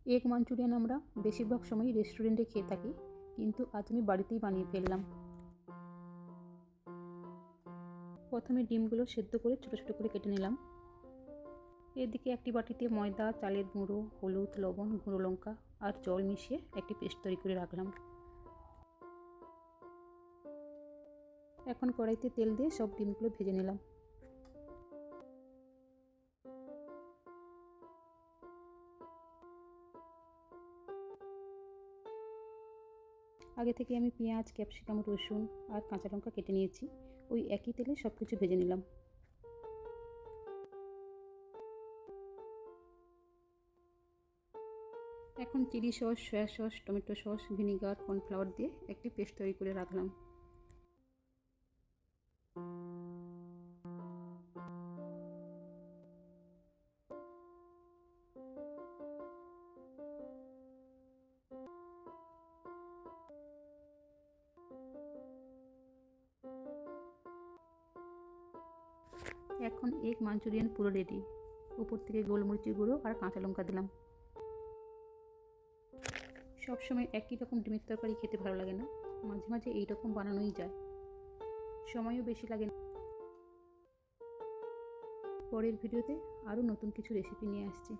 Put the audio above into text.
Egg Manchurian আমরা বেশিরভাগ সময়ই রেস্টুরেন্টে খেয়ে থাকি, কিন্তু আজ আমি বাড়িতেই বানিয়ে ফেললাম। প্রথমে ডিমগুলো সেদ্ধ করে ছোটো ছোটো করে কেটে নিলাম। এদিকে একটি বাটিতে ময়দা, চালের গুঁড়ো, হলুদ, লবণ, গুঁড়ো লঙ্কা আর জল মিশিয়ে একটি পেস্ট তৈরি করে রাখলাম। এখন কড়াইতে তেল দিয়ে সব ডিমগুলো ভেজে নিলাম। আগে থেকে আমি পেঁয়াজ, ক্যাপসিকাম, রসুন আর কাঁচা লঙ্কা কেটে নিয়েছি। ওই একই তেলে সব কিছু ভেজে নিলাম। এখন chilli sauce, soya sauce, tomato sauce, vinegar, cornflour দিয়ে একটি পেস্ট তৈরি করে রাখলাম। এখন এগ মাঞ্চুরিয়ান পুরো রেডি। উপর থেকে গোলমরিচের গুঁড়ো আর কাঁচা লঙ্কা দিলাম। সবসময় একই রকম ডিমের তরকারি খেতে ভালো লাগে না, মাঝে মাঝে এই রকম বানানোই যায়, সময়ও বেশি লাগে না। পরের ভিডিওতে আরও নতুন কিছু রেসিপি নিয়ে আসছি।